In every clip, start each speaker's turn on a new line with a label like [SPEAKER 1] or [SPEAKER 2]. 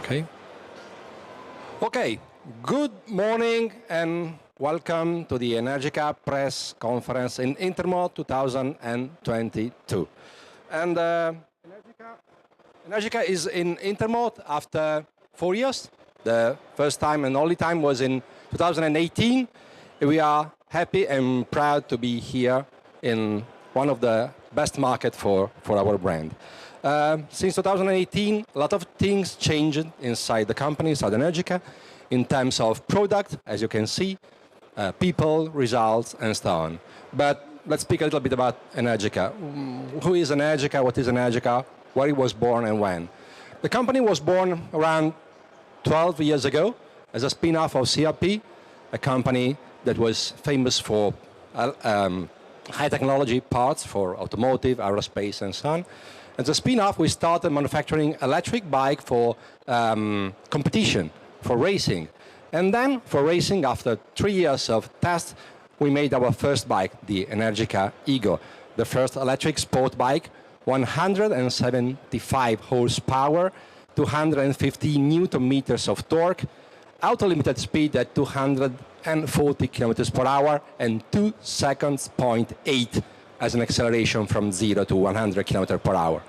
[SPEAKER 1] Okay. Okay. Good morning and welcome to the Energica press conference in INTERMOT 2022. And Energica is in INTERMOT after 4 years. The first time and only time was in 2018. We are happy and proud to be here in one of the best markets for our brand. Since 2018, a lot of things changed inside the company, inside Energica, in terms of product, as you can see, people, results, and so on. But let's speak a little bit about Energica. Who is Energica? What is Energica? Where it was born and when? The company was born around 12 years ago as a spin-off of CRP, a company that was famous for high technology parts for automotive, aerospace, and so on. As a spin-off, we started manufacturing electric bike for competition, for racing. And then for racing, after 3 years of tests, we made our first bike, the Energica Ego, the first electric sport bike, 175 horsepower, 250 Newton meters of torque, auto-limited speed at 240 kilometers per hour, and 2 seconds, 0.8 as an acceleration from 0 to 100 kilometers per hour.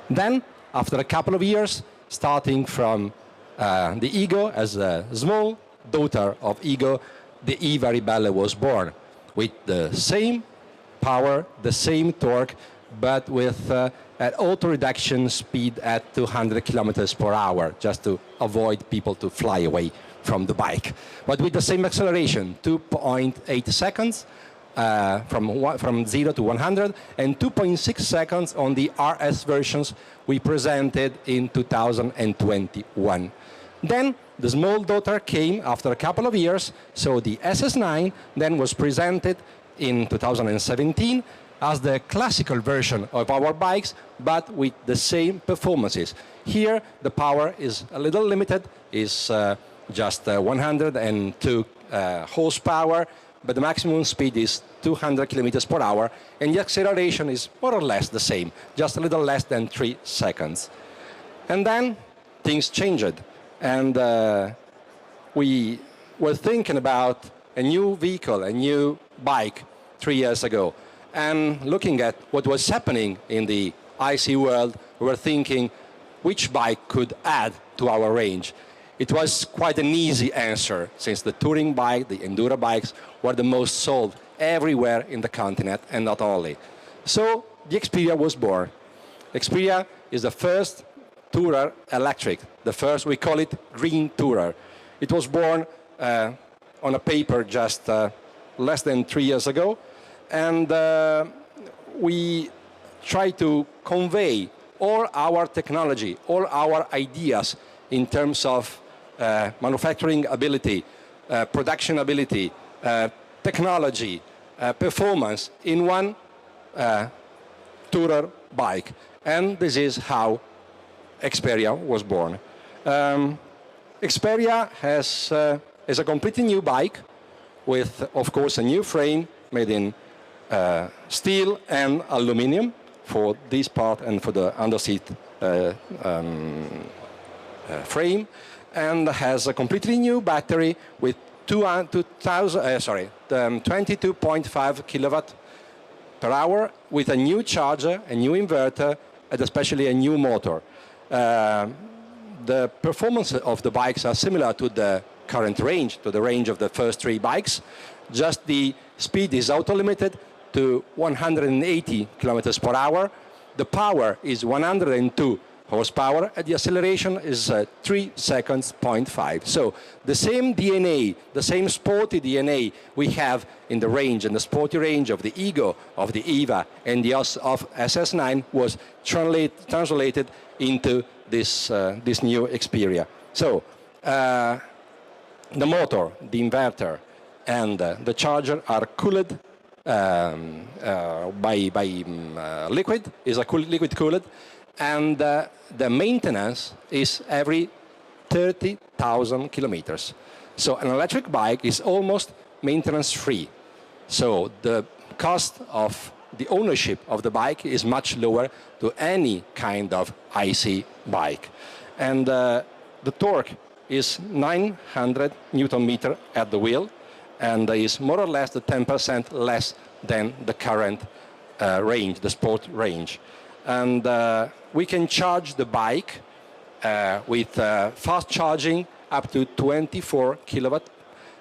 [SPEAKER 1] Then, after a couple of years, starting from the Ego as a small daughter of Ego, the E-Very Belle was born with the same power, the same torque, but with an auto reduction speed at 200 kilometers per hour, just to avoid people to fly away from the bike. But with the same acceleration, 2.8 seconds from 0 to 100, and 2.6 seconds on the RS versions we presented in 2021. Then the small daughter came after a couple of years, so the SS9 then was presented in 2017 as the classical version of our bikes, but with the same performances. Here the power is a little limited, is just 102 horsepower, but the maximum speed is 200 kilometers per hour, and the acceleration is more or less the same, just a little less than 3 seconds. And then things changed, and we were thinking about a new vehicle, a new bike 3 years ago. And looking at what was happening in the IC world, we were thinking which bike could add to our range. It was quite an easy answer, since the touring bike, the enduro bikes, were the most sold everywhere in the continent, and not only. So the Experia was born. Experia is the first tourer electric, the first, we call it green tourer. It was born on a paper just less than 3 years ago, and we try to convey all our technology, all our ideas in terms of manufacturing ability, production ability, technology, performance in one tourer bike. And this is how Experia was born. Experia is a completely new bike with, of course, a new frame made in steel and aluminum for this part and for the underseat frame, and has a completely new battery with 22.5 kilowatt per hour, with a new charger, a new inverter, and especially a new motor. The performance of the bikes are similar to the current range, to the range of the first 3 bikes. Just the speed is auto-limited to 180 kilometers per hour. The power is 102 horsepower, and the acceleration is 3 seconds, 0.5. So the same DNA, the same sporty DNA we have in the range, in the sporty range of the Ego, of the EVA, and the of SS9 was translated into this new Experia. So the motor, the inverter, and the charger are cooled by liquid, is a liquid cooled, and the maintenance is every 30,000 kilometers. So an electric bike is almost maintenance free. So the cost of the ownership of the bike is much lower to any kind of IC bike. And The torque is 900 Newton meter at the wheel, and is more or less the 10% less than the current range, the sport range. And we can charge the bike with fast charging up to 24 kilowatt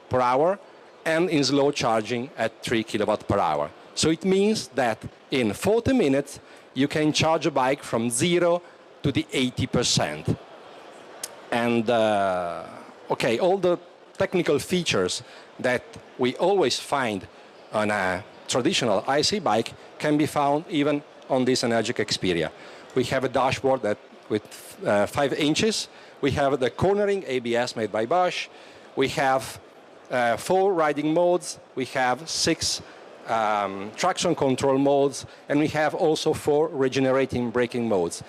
[SPEAKER 1] per hour, and in slow charging at 3 kilowatt per hour. So it means that in 40 minutes you can charge a bike from 0 to the 80%. And okay, all the technical features that we always find on a traditional IC bike can be found even on this Energica Experia. We have a dashboard that with 5 inches. We have the cornering ABS made by Bosch. We have 4 riding modes. We have 6 traction control modes, and we have also 4 regenerating braking modes.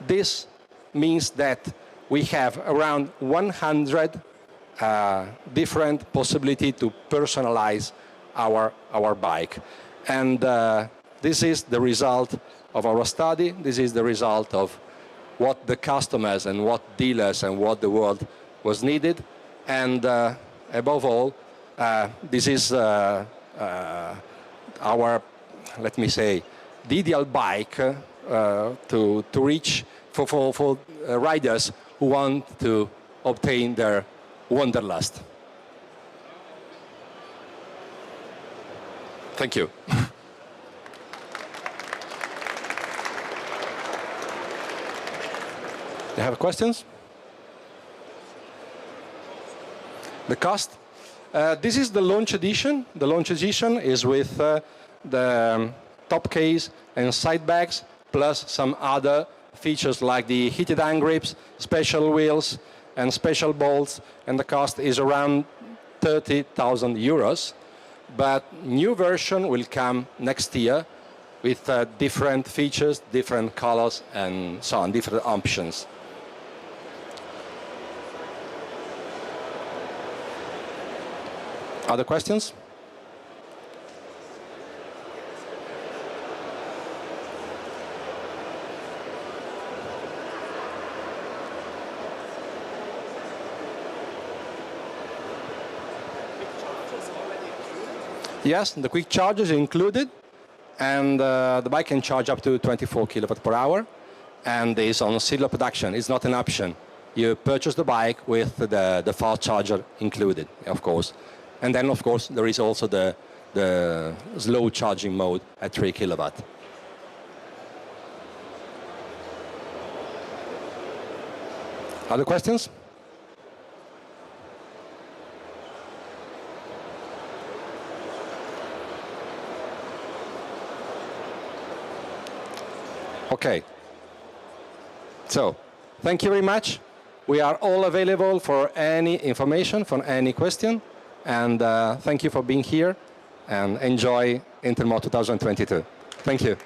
[SPEAKER 1] This means that we have around 100 different possibilities to personalize our bike. And this is the result of our study. This is the result of what the customers and what dealers and what the world was needed. And above all, this is our, let me say, the ideal bike to reach for riders who want to obtain their wanderlust. Thank you. You have questions? The cost? This is the launch edition. The launch edition is with the top case and side bags, plus some other features like the heated hand grips, special wheels, and special bolts, and the cost is around 30,000 euros. But new version will come next year with different features, different colors, and so on, different options. Other questions? Yes, the quick charge is included, and the bike can charge up to 24 kilowatt per hour, and is on serial production. It's not an option. You purchase the bike with the fast charger included, of course. And then, of course, there is also the slow charging mode at 3 kilowatt. Other questions? Okay. So, thank you very much. We are all available for any information, for any question. And thank you for being here, and enjoy INTERMOT 2022. Thank you.